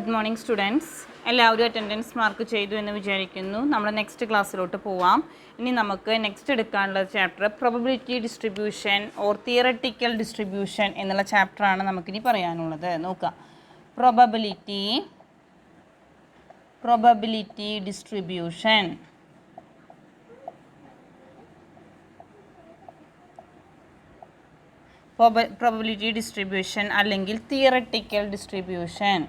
Good morning students. എല്ലാവരും attendance mark ചെയ്തു എന്ന് വിചാരിക്കുന്നു. നമ്മൾ നെക്സ്റ്റ് ക്ലാസ്സിലോട്ട് പോവാം. ഇനി നമുക്ക് നെക്സ്റ്റ് എടുക്കാനുള്ള chapter probability distribution or theoretical distribution എന്നുള്ള ചാപ്റ്ററാണ് നമുക്കിനി പറയാനുള്ളത്. നോക്കാം. Probability distribution. പ്രോബബിലിറ്റി ഡിസ്ട്രിബ്യൂഷൻ അല്ലെങ്കിൽ theoretical distribution.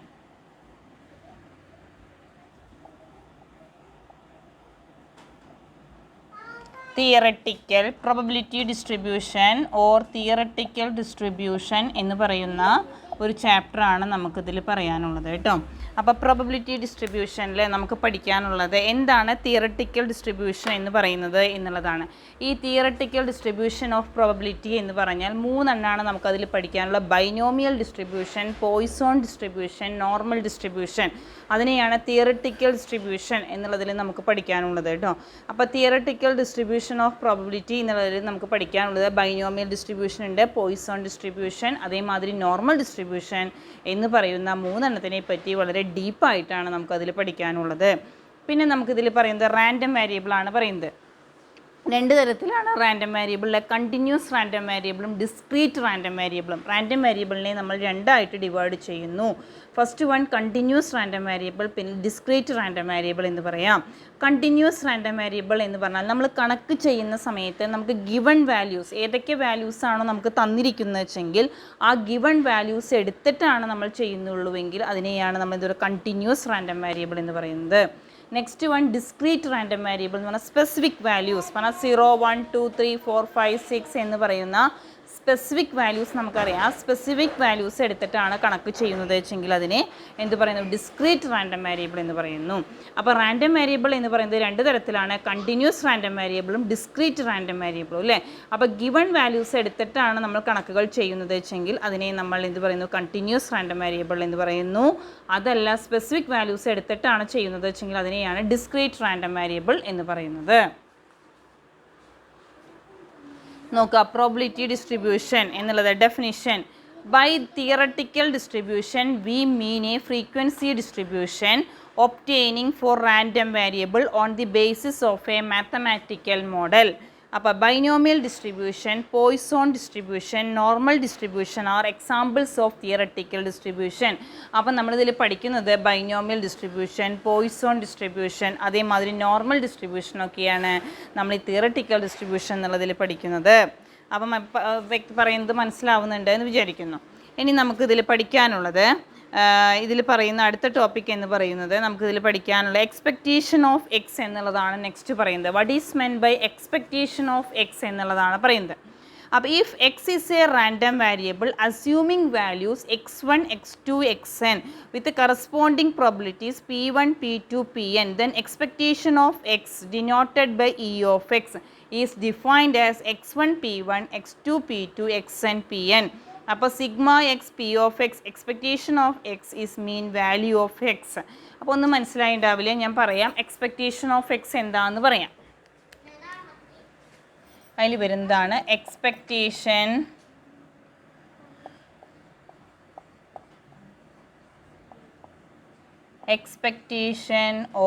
Theoretical probability distribution or theoretical distribution എന്ന് പറയുന്ന ഒരു ചാപ്റ്ററാണ് നമുക്കിതിൽ പറയാനുള്ളത് കേട്ടോ. അപ്പോൾ പ്രോബബിലിറ്റി ഡിസ്ട്രിബ്യൂഷനിൽ നമുക്ക് പഠിക്കാനുള്ളത് എന്താണ് തിയററ്റിക്കൽ ഡിസ്ട്രിബ്യൂഷൻ എന്ന് പറയുന്നത് എന്നുള്ളതാണ്. ഈ തിയററ്റിക്കൽ ഡിസ്ട്രിബ്യൂഷൻ ഓഫ് പ്രോബബിലിറ്റി എന്ന് പറഞ്ഞാൽ മൂന്നെണ്ണമാണ് നമുക്കതിൽ പഠിക്കാനുള്ള. Binomial distribution, Poisson distribution, normal distribution. അതിനെയാണ് തിയററ്റിക്കൽ ഡിസ്ട്രിബ്യൂഷൻ എന്നുള്ളതിൽ നമുക്ക് പഠിക്കാനുള്ളത് കേട്ടോ. അപ്പോൾ തിയററ്റിക്കൽ ഡിസ്ട്രിബ്യൂഷൻ ഓഫ് പ്രോബബിലിറ്റി എന്നുള്ളതിൽ നമുക്ക് പഠിക്കാനുള്ളത് ബൈനോമിയൽ ഡിസ്ട്രിബ്യൂഷൻ ഉണ്ട്, പോയ്സോൺ ഡിസ്ട്രിബ്യൂഷൻ, അതേമാതിരി നോർമൽ ഡിസ്ട്രിബ്യൂഷൻ എന്ന് പറയുന്ന മൂന്നെണ്ണത്തിനെ പറ്റി വളരെ ഡീപ്പായിട്ടാണ് നമുക്കതിൽ പഠിക്കാനുള്ളത്. പിന്നെ നമുക്കിതിൽ പറയുന്നത് റാൻഡം വേരിയബിൾ ആണ് പറയുന്നത്. രണ്ട് തരത്തിലാണ് റാൻഡം വേരിയബിളിലെ കണ്ടിന്യൂസ് റാൻഡം വേരിയബിളും ഡിസ്ക്രീറ്റ് റാൻഡം വേരിയബിളും. റാൻഡം വേരിയബിളിനെ നമ്മൾ രണ്ടായിട്ട് ഡിവൈഡ് ചെയ്യുന്നു. First one continuous random variable, പിന്നെ ഡിസ്ക്രീറ്റ് റാൻഡം വേരിയബിൾ എന്ന് പറയാം. കണ്ടിന്യൂസ് റാൻഡം വേരിയബിൾ എന്ന് പറഞ്ഞാൽ നമ്മൾ കണക്ക് ചെയ്യുന്ന സമയത്ത് നമുക്ക് ഗിവൺ വാല്യൂസ്, ഏതൊക്കെ വാല്യൂസ് ആണോ നമുക്ക് തന്നിരിക്കുന്നത് വെച്ചെങ്കിൽ ആ ഗിവൺ വാല്യൂസ് എടുത്തിട്ടാണ് നമ്മൾ ചെയ്യുന്നുള്ളൂവെങ്കിൽ അതിനെയാണ് നമ്മൾ ഇതൊരു കണ്ടിന്യൂസ് റാൻഡം വേരിയബിൾ എന്ന് പറയുന്നത്. Next one discrete random variable എന്ന് പറഞ്ഞാൽ സ്പെസിഫിക് വാല്യൂസ്, പറഞ്ഞാൽ 0, 1, 2, 3, 4, 5, 6 എന്ന് പറയുന്ന സ്പെസിഫിക് വാല്യൂസ് നമുക്കറിയാം. ആ സ്പെസിഫിക് വാല്യൂസ് എടുത്തിട്ടാണ് കണക്ക് ചെയ്യുന്നത് വെച്ചെങ്കിൽ അതിനെ എന്ത് പറയുന്നു? ഡിസ്ക്രീറ്റ് റാൻഡം വേരിയബിൾ എന്ന് പറയുന്നു. അപ്പോൾ റാൻഡം വേരിയബിൾ എന്ന് പറയുന്നത് രണ്ട് തരത്തിലാണ്, കണ്ടിന്യൂസ് റാൻഡം വേരിയബിളും ഡിസ്ക്രീറ്റ് റാൻഡം വേരിയബിളും അല്ലേ. അപ്പോൾ ഗിവൺ വാല്യൂസ് എടുത്തിട്ടാണ് നമ്മൾ കണക്കുകൾ ചെയ്യുന്നത് വെച്ചെങ്കിൽ അതിനെ നമ്മൾ എന്ത് പറയുന്നു? കണ്ടിന്യൂസ് റാൻഡം വേരിയബിൾ എന്ന് പറയുന്നു. അതല്ല സ്പെസിഫിക് വാല്യൂസ് എടുത്തിട്ടാണ് ചെയ്യുന്നത് വെച്ചെങ്കിൽ അതിനെയാണ് ഡിസ്ക്രീറ്റ് റാൻഡം വേരിയബിൾ എന്ന് പറയുന്നത്. നോക്കുക, പ്രോബബിലിറ്റി ഡിസ്ട്രിബ്യൂഷൻ എന്നുള്ളത് definition. By theoretical distribution we mean a frequency distribution obtaining for random variable on the basis of a mathematical model. അപ്പോൾ binomial distribution, Poisson distribution, normal distribution are examples of theoretical distribution. അപ്പോൾ നമ്മളിതിൽ പഠിക്കുന്നത് binomial distribution, Poisson distribution, അതേമാതിരി normal ഡിസ്ട്രിബ്യൂഷനൊക്കെയാണ് നമ്മൾ ഈ theoretical distribution എന്നുള്ളതിൽ പഠിക്കുന്നത്. അപ്പം പറയുന്നത് മനസ്സിലാവുന്നുണ്ട് എന്ന് വിചാരിക്കുന്നു. ഇനി നമുക്കിതിൽ പഠിക്കാനുള്ളത് ഇതിൽ പറയുന്ന അടുത്ത ടോപ്പിക് എന്ന് പറയുന്നത് നമുക്കിതിൽ പഠിക്കാനുള്ള എക്സ്പെക്റ്റേഷൻ ഓഫ് എക്സ് എന്നുള്ളതാണ് നെക്സ്റ്റ് പറയുന്നത്. What is meant by expectation of X എന്നുള്ളതാണ് പറയുന്നത്. അപ്പോൾ if X is a random variable assuming values x1, x2, xn with corresponding probabilities p1, p2, pn then expectation of x denoted by e of x is defined as x1 p1, x2 p2, xn pn. അപ്പോൾ sigma X P of X expectation of X is mean value of X. അപ്പോൾ ഒന്നും മനസ്സിലായിണ്ടാവില്ല, ഞാൻ പറയാം. Expectation of X എന്താണെന്ന് പറയാം. അതിൽ വരുന്നതാണ് expectation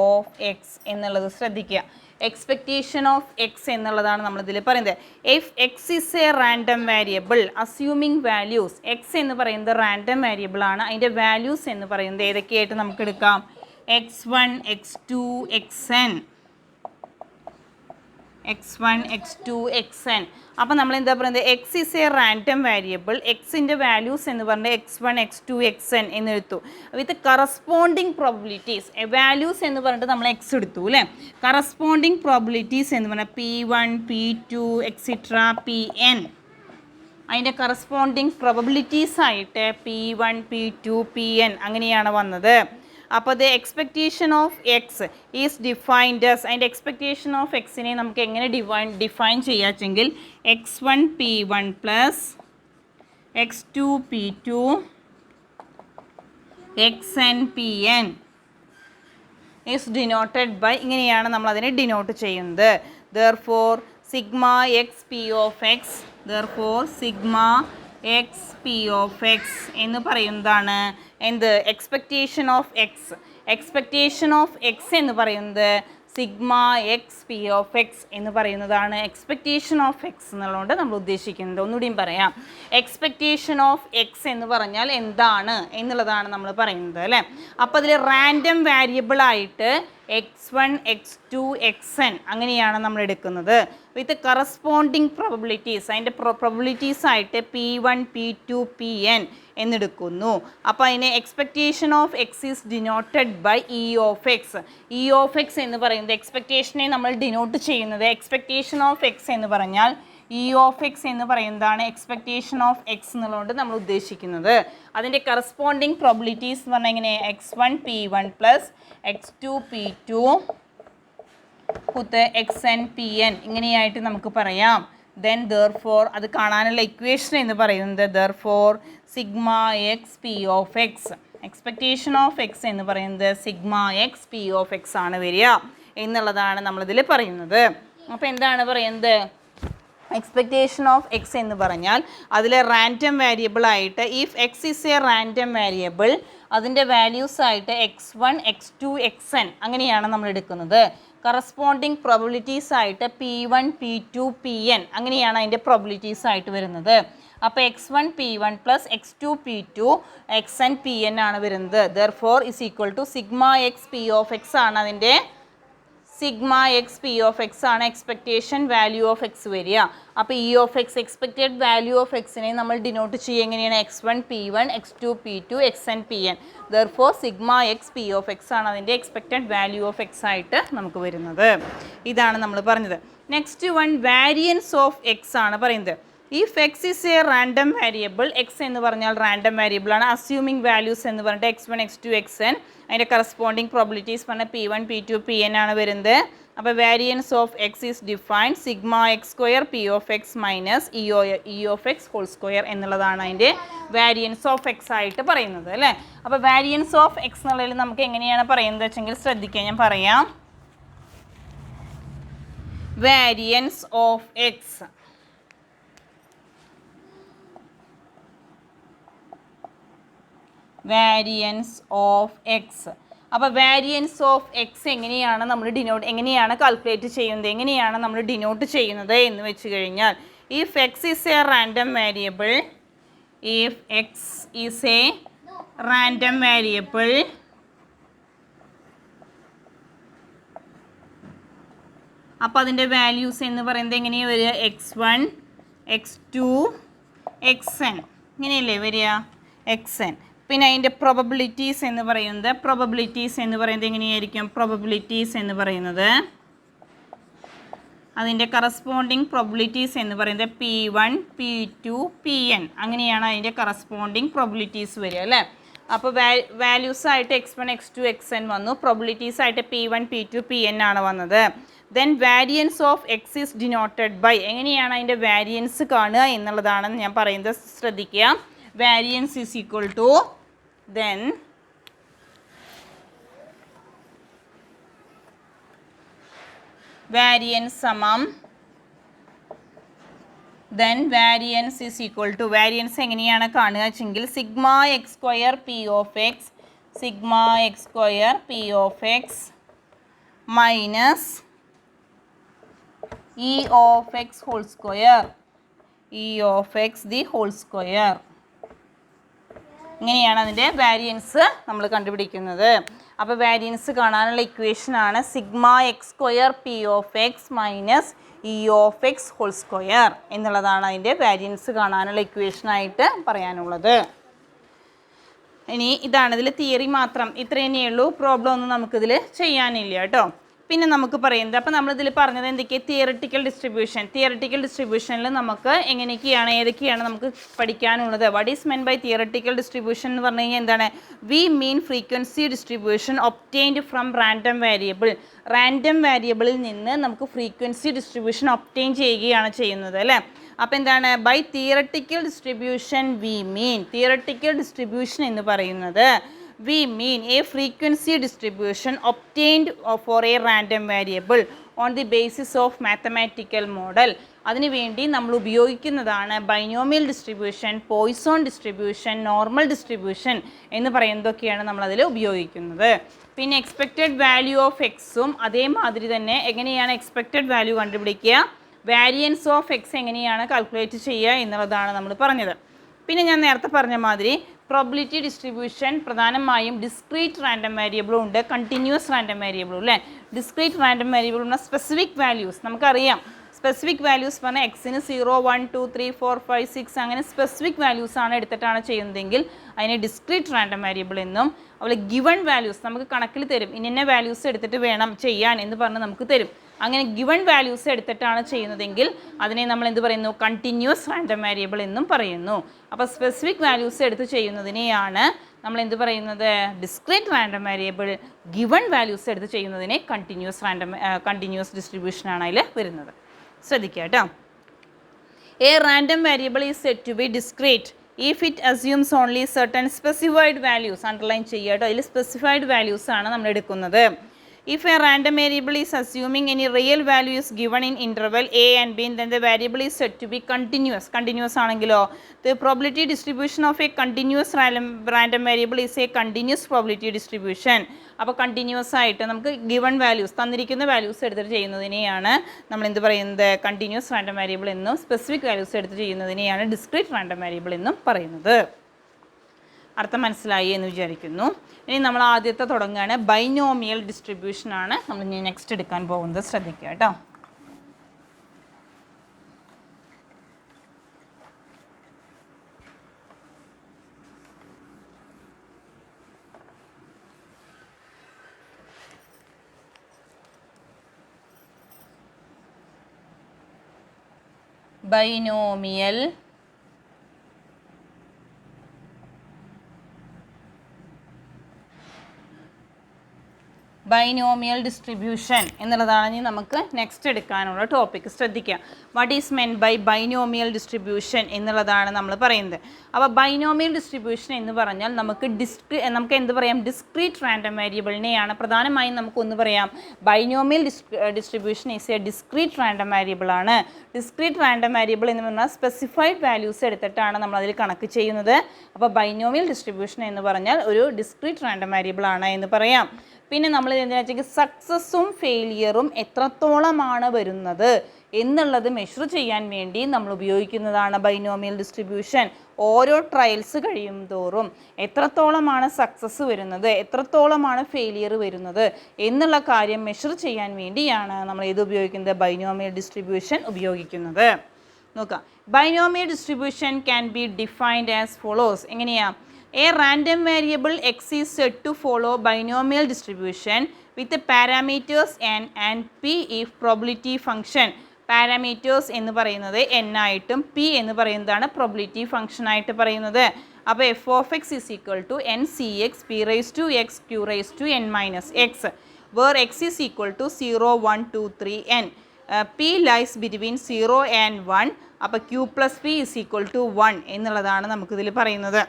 of X എന്നുള്ളത് ശ്രദ്ധിക്കുക. എക്സ്പെക്റ്റേഷൻ ഓഫ് എക്സ് എന്നുള്ളതാണ് നമ്മളിതിൽ പറയുന്നത്. If X is A random variable assuming values, X എന്ന് പറയുന്നത് റാൻഡം വേരിയബിൾ ആണ്. അതിൻ്റെ വാല്യൂസ് എന്ന് പറയുന്നത് ഏതൊക്കെയായിട്ട് നമുക്ക് എടുക്കാം? x1, x2, xn, x1, x2, xn. അപ്പോൾ നമ്മൾ എന്താ പറയുന്നത്? X is A random variable, എക്സിൻ്റെ വാല്യൂസ് എന്ന് പറഞ്ഞാൽ x1, x2, xn എന്നെടുത്തു. വിത്ത് കറസ്പോണ്ടിങ് പ്രോബിലിറ്റീസ്, വാല്യൂസ് എന്ന് പറഞ്ഞിട്ട് നമ്മൾ എക്സ് എടുത്തു അല്ലേ. കറസ്പോണ്ടിങ് പ്രോബിലിറ്റീസ് എന്ന് പറഞ്ഞാൽ p1, p2, എക്സിട്ര pn. അതിൻ്റെ കറസ്പോണ്ടിങ് പ്രോബിലിറ്റീസ് ആയിട്ട് p1, p2, pn അങ്ങനെയാണ് വന്നത്. അപ്പോൾ the expectation of X is defined as, അതിൻ്റെ എക്സ്പെക്റ്റേഷൻ ഓഫ് എക്സിനെ നമുക്ക് എങ്ങനെ ഡിഫൈൻ ചെയ്യാച്ചെങ്കിൽ x1 p1 plus x2 p2 xn pn is denoted by, ഇങ്ങനെയാണ് നമ്മൾ അതിനെ ഡിനോട്ട് ചെയ്യുന്നത്. Therefore sigma X P of X, therefore sigma X P of X എന്ന് പറയുന്നതാണ് എന്ത് expectation of X. Expectation of X എന്ന് പറയുന്നത് sigma X P of X എന്ന് പറയുന്നതാണ് എക്സ്പെക്റ്റേഷൻ ഓഫ് എക്സ് എന്നുള്ളതുകൊണ്ട് നമ്മൾ ഉദ്ദേശിക്കുന്നത്. ഒന്നുകൂടിയും പറയാം, എക്സ്പെക്റ്റേഷൻ ഓഫ് എക്സ് എന്ന് പറഞ്ഞാൽ എന്താണ് എന്നുള്ളതാണ് നമ്മൾ പറയുന്നത് അല്ലേ. അപ്പോൾ അതിൽ റാൻഡം വേരിയബിളായിട്ട് x1 x2 xn അങ്ങനെയാണ് നമ്മൾ എടുക്കുന്നത് വിത്ത് കറസ്പോണ്ടിങ് പ്രോബബിലിറ്റീസ്. അതിൻ്റെ പ്രോബബിലിറ്റീസ് ആയിട്ട് P1 P2 Pn എന്നെടുക്കുന്നു. അപ്പോൾ അതിനെ expectation of X is denoted by E of X. E of X എന്ന് പറയുന്നത് എക്സ്പെക്റ്റേഷനെ നമ്മൾ ഡിനോട്ട് ചെയ്യുന്നത് എക്സ്പെക്റ്റേഷൻ ഓഫ് എക്സ് എന്ന് പറഞ്ഞാൽ ഇ ഓഫ് എക്സ് എന്ന് പറയുന്നതാണ് എക്സ്പെക്റ്റേഷൻ ഓഫ് എക്സ് എന്നുള്ളതുകൊണ്ട് നമ്മൾ ഉദ്ദേശിക്കുന്നത്. അതിൻ്റെ കറസ്പോണ്ടിങ് പ്രോബിലിറ്റീസ് എന്ന് പറഞ്ഞാൽ എങ്ങനെ x1 P1 plus x2 P2 കുത്ത് xn Pn ഇങ്ങനെയായിട്ട് നമുക്ക് പറയാം. ദെൻ therefore അത് കാണാനുള്ള ഇക്വേഷൻ എന്ന് പറയുന്നത് therefore sigma X P of X expectation of X എന്ന് പറയുന്നത് sigma X P of X ആണ് വരിക എന്നുള്ളതാണ് നമ്മളിതിൽ പറയുന്നത്. അപ്പോൾ എന്താണ് പറയുന്നത്, എക്സ്പെക്റ്റേഷൻ ഓഫ് എക്സ് എന്ന് പറഞ്ഞാൽ അതിലെ റാൻഡം വേരിയബിൾ ആയിട്ട് if X is a random variable അതിൻ്റെ വാല്യൂസ് ആയിട്ട് x1 x2 xn അങ്ങനെയാണ് നമ്മൾ എടുക്കുന്നത്. കറസ്പോണ്ടിങ് പ്രോബിലിറ്റീസ് ആയിട്ട് P1 P2 Pn അങ്ങനെയാണ് അതിൻ്റെ പ്രോബിലിറ്റീസ് ആയിട്ട് വരുന്നത്. അപ്പോൾ x1 P1 plus x2 P2 xn Pn ആണ് വരുന്നത്. therefore is equal to sigma X P of X ആണ് അതിൻ്റെ sigma X P of X ആണ് എക്സ്പെക്റ്റേഷൻ വാല്യൂ ഓഫ് എക്സ് വരിക. അപ്പോൾ E of X expected value of എക്സിനെ നമ്മൾ denote ചെയ്യുക എങ്ങനെയാണ് x1 P1 x2 P2 xn Pn. therefore sigma X P of X ആണ് അതിൻ്റെ എക്സ്പെക്റ്റഡ് വാല്യൂ ഓഫ് എക്സ് ആയിട്ട് നമുക്ക് വരുന്നത്. ഇതാണ് നമ്മൾ പറഞ്ഞത്. Next one variance of X ആണ് പറയുന്നത്. If X is A random variable X എന്ന് പറഞ്ഞാൽ റാൻഡം വേരിയബിൾ ആണ്. അസ്യൂമിങ് വാല്യൂസ് എന്ന് പറഞ്ഞിട്ട് x1 x2 xn അതിൻ്റെ കറസ്പോണ്ടിങ് പ്രോബിലിറ്റീസ് പറഞ്ഞാൽ P1 P2 Pn ആണ് വരുന്നത്. അപ്പോൾ variance of X is defined sigma X square P of X minus E of X whole square എന്നുള്ളതാണ് അതിൻ്റെ വാരിയൻസ് ഓഫ് എക്സ് ആയിട്ട് പറയുന്നത് അല്ലേ. അപ്പോൾ വാരിയൻസ് ഓഫ് എക്സ് എന്നുള്ളതിൽ നമുക്ക് എങ്ങനെയാണ് പറയുന്നത് വെച്ചെങ്കിൽ ശ്രദ്ധിക്കുക, ഞാൻ പറയാം. Variance of X variance of X. അപ്പോൾ വാരിയൻസ് ഓഫ് എക്സ് എങ്ങനെയാണ് നമ്മൾ എങ്ങനെയാണ് കാൽക്കുലേറ്റ് ചെയ്യുന്നത്, എങ്ങനെയാണ് നമ്മൾ ഡിനോട്ട് ചെയ്യുന്നത് എന്ന് വെച്ച് കഴിഞ്ഞാൽ if X is a random variable if X is a random variable അപ്പോൾ അതിൻ്റെ വാല്യൂസ് എന്ന് പറയുന്നത് എങ്ങനെയാണ് വരിക, x1 x2 xn ഇങ്ങനെയല്ലേ വരിക xn. പിന്നെ അതിൻ്റെ പ്രോബബിലിറ്റീസ് എന്ന് പറയുന്നത് എങ്ങനെയായിരിക്കും, പ്രോബബിലിറ്റീസ് എന്ന് പറയുന്നത് അതിൻ്റെ കറസ്പോണ്ടിങ് പ്രോബിലിറ്റീസ് എന്ന് പറയുന്നത് P1 P2 Pn അങ്ങനെയാണ് അതിൻ്റെ കറസ്പോണ്ടിങ് പ്രോബിലിറ്റീസ് വരിക അല്ലേ. അപ്പോൾ വാല്യൂസ് ആയിട്ട് x1 x2 xn വന്നു, പ്രോബിലിറ്റീസ് ആയിട്ട് P1 P2 Pn ആണ് വന്നത്. Then variance of X is denoted by എങ്ങനെയാണ് അതിൻ്റെ വാരിയൻസ് കാണുക എന്നുള്ളതാണ് ഞാൻ പറയുന്നത്, ശ്രദ്ധിക്കുക. Variance is equal to then variance സമം then variance is equal to variance എങ്ങനെയാണ് കാണുക വെച്ചെങ്കിൽ sigma X square P of X sigma X square P of X minus E of X whole square E of X the whole square. ഇങ്ങനെയാണ് അതിൻ്റെ variance നമ്മൾ കണ്ടുപിടിക്കുന്നത്. അപ്പോൾ variance കാണാനുള്ള ഇക്വേഷനാണ് sigma X square P of X minus E of X whole square എന്നുള്ളതാണ് അതിൻ്റെ variance കാണാനുള്ള ഇക്വേഷനായിട്ട് പറയാനുള്ളത്. ഇനി ഇതാണ് ഇതിൽ തിയറി മാത്രം, ഇത്ര തന്നെയുള്ളൂ. പ്രോബ്ലം ഒന്നും നമുക്കിതിൽ ചെയ്യാനില്ല കേട്ടോ. പിന്നെ നമുക്ക് പറയുന്നത്, അപ്പോൾ നമ്മളിതിൽ പറഞ്ഞത് എന്തൊക്കെയാണ്, തിയറിറ്റിക്കൽ ഡിസ്ട്രിബ്യൂഷനിൽ നമുക്ക് ഏതൊക്കെയാണ് നമുക്ക് പഠിക്കാനുള്ളത്. What is meant by theoretical distribution എന്ന് പറഞ്ഞു കഴിഞ്ഞാൽ എന്താണ്, we mean frequency distribution obtained from random വേരിയബിളിൽ നിന്ന് നമുക്ക് ഫ്രീക്വൻസി ഡിസ്ട്രിബ്യൂഷൻ ഒബ്റ്റെയിൻ ചെയ്യുകയാണ് ചെയ്യുന്നത് അല്ലേ. അപ്പോൾ എന്താണ്, ബൈ തിയറിറ്റിക്കൽ ഡിസ്ട്രിബ്യൂഷൻ എന്ന് പറയുന്നത് we mean a frequency distribution obtained for a random variable on the basis of mathematical model. അതിനുവേണ്ടി നമ്മൾ ഉപയോഗിക്കുന്നതാണ് binomial distribution, Poisson distribution, normal distribution എന്ന് പറയുന്നതൊക്കെയാണ് നമ്മളതിൽ ഉപയോഗിക്കുന്നത്. പിന്നെ എക്സ്പെക്റ്റഡ് വാല്യൂ ഓഫ് എക്സും അതേമാതിരി തന്നെ എങ്ങനെയാണ് എക്സ്പെക്റ്റഡ് വാല്യൂ കണ്ടുപിടിക്കുക, വാരിയൻസ് ഓഫ് എക്സ് എങ്ങനെയാണ് കാൽക്കുലേറ്റ് ചെയ്യുക എന്നുള്ളതാണ് നമ്മൾ പറഞ്ഞത്. പിന്നെ ഞാൻ നേരത്തെ പറഞ്ഞ മാതിരി പ്രോബിലിറ്റി ഡിസ്ട്രിബ്യൂഷൻ പ്രധാനമായും ഡിസ്ക്രീറ്റ് റാൻഡം വേരിയബിളും ഉണ്ട്, കണ്ടിന്യൂസ് റാൻഡം വേരിയബിളും അല്ലേ. ഡിസ്ക്രീറ്റ് റാൻഡം വേരിയബിൾ എന്ന സ്പെസിഫിക് വാല്യൂസ് നമുക്കറിയാം. സ്പെസിഫിക് വാല്യൂസ് പറഞ്ഞാൽ എക്സിന് 0, 1, 2, 3, 4, 5, 6 അങ്ങനെ സ്പെസിഫിക് വാല്യൂസ് ആണ് എടുത്തിട്ടാണ് ചെയ്യുന്നതെങ്കിൽ അതിനെ ഡിസ്ക്രീറ്റ് റാൻഡം വേരിയബിൾ എന്നും, അതുപോലെ ഗിവൺ വാല്യൂസ് നമുക്ക് കണക്കിൽ തരും, ഇന്ന വാല്യൂസ് എടുത്തിട്ട് വേണം ചെയ്യാൻ എന്ന് പറഞ്ഞ് നമുക്ക് തരും. അങ്ങനെ ഗിവൺ വാല്യൂസ് എടുത്തിട്ടാണ് ചെയ്യുന്നതെങ്കിൽ അതിനെ നമ്മൾ എന്ത് പറയുന്നു, കണ്ടിന്യൂസ് റാൻഡം വേരിയബിൾ എന്നും പറയുന്നു. അപ്പോൾ സ്പെസിഫിക് വാല്യൂസ് എടുത്ത് ചെയ്യുന്നതിനെയാണ് നമ്മൾ എന്ത് പറയുന്നത്, discrete random variable. Given values എടുത്ത് ചെയ്യുന്നതിനെ കണ്ടിന്യൂസ് ഡിസ്ട്രിബ്യൂഷനാണ് അതിൽ വരുന്നത്. ശ്രദ്ധിക്കുക കേട്ടോ. A random variable is set to be discrete if it assumes only certain specified values. Underline ചെയ്യുക കേട്ടോ, അതിൽ സ്പെസിഫൈഡ് വാല്യൂസ് ആണ് നമ്മൾ എടുക്കുന്നത്. If a random variable is assuming any real value is given in interval a and b, then the variable is said to be continuous. Continuous ആണെങ്കിലോ, the probability distribution of a continuous random variable is a continuous probability distribution. അപ്പോൾ continuous ആയിട്ട് നമുക്ക് given values തന്നിരിക്കുന്ന values എടുത്തിട്ട് ചെയ്യുന്നതിനെയാണ് നമ്മൾ എന്ത് പറയുന്നത്, continuous random variable എന്നും, സ്പെസിഫിക് വാല്യൂസ് എടുത്ത് ചെയ്യുന്നതിനെയാണ് ഡിസ്ക്രീറ്റ് റാൻഡം വേരിയബിൾ എന്നും പറയുന്നത്. അർത്ഥം മനസ്സിലായി എന്ന് വിചാരിക്കുന്നു. ഇനി നമ്മൾ ആദ്യത്തെ തുടങ്ങുകയാണ്, ബൈനോമിയൽ ഡിസ്ട്രിബ്യൂഷനാണ് നമ്മൾ ഇനി നെക്സ്റ്റ് എടുക്കാൻ പോകുന്നത്. ശ്രദ്ധിക്കുക കേട്ടോ. ബൈനോമിയൽ ബൈനോമിയൽ ഡിസ്ട്രിബ്യൂഷൻ എന്നുള്ളതാണ് ഇനി നമുക്ക് നെക്സ്റ്റ് എടുക്കാനുള്ള ടോപ്പിക്. ശ്രദ്ധിക്കുക, what is meant by binomial distribution എന്നുള്ളതാണ് നമ്മൾ പറയുന്നത്. അപ്പോൾ ബൈനോമിയൽ ഡിസ്ട്രിബ്യൂഷൻ എന്ന് പറഞ്ഞാൽ നമുക്ക് എന്ത് പറയാം, ഡിസ്ക്രീറ്റ് റാൻഡം വേരിയബിളിനെയാണ് പ്രധാനമായും നമുക്കൊന്ന് പറയാം. Binomial distribution is a discrete random variable ആണ്. ഡിസ്ക്രീറ്റ് റാൻഡം വേരിയബിൾ എന്ന് പറഞ്ഞാൽ സ്പെസിഫൈഡ് വാല്യൂസ് എടുത്തിട്ടാണ് നമ്മൾ അതിൽ കണക്ക് ചെയ്യുന്നത്. അപ്പോൾ ബൈനോമിയൽ ഡിസ്ട്രിബ്യൂഷൻ എന്ന് പറഞ്ഞാൽ ഒരു ഡിസ്ക്രീറ്റ് റാൻഡം വേരിയബിൾ ആണ് എന്ന് പറയാം. പിന്നെ നമ്മൾ എന്താ വെച്ചാൽ സക്സസ്സും ഫെയിലിയറും എത്രത്തോളമാണ് വരുന്നത് എന്നുള്ളത് മെഷർ ചെയ്യാൻ വേണ്ടി നമ്മൾ ഉപയോഗിക്കുന്നതാണ് ബൈനോമിയൽ ഡിസ്ട്രിബ്യൂഷൻ. ഓരോ ട്രയൽസ് കഴിയും തോറും എത്രത്തോളമാണ് സക്സസ് വരുന്നത്, എത്രത്തോളമാണ് ഫെയിലിയർ വരുന്നത് എന്നുള്ള കാര്യം മെഷർ ചെയ്യാൻ വേണ്ടിയാണ് നമ്മൾ ഇത് ഉപയോഗിക്കുന്നത്, ബൈനോമിയൽ ഡിസ്ട്രിബ്യൂഷൻ ഉപയോഗിക്കുന്നത്. നോക്കാം, binomial distribution can be defined as follows. എങ്ങനെയാ, a random variable x is said to follow binomial distribution with the parameters n and p if probability function. Parameters എന്ന് പറയുന്നത് n ആയിട്ടും p എന്ന് പറയുന്നതാണ് probability function ആയിട്ട് പറയുന്നത്. അപ്പോൾ f of x is equal to n cx p raised to x q raised to n minus x, where x is equal to 0, 1, 2, 3, n. p lies between 0 and 1. അപ്പോൾ q plus p is equal to 1 എന്നുള്ളതാണ് നമുക്കിതിൽ പറയുന്നത്.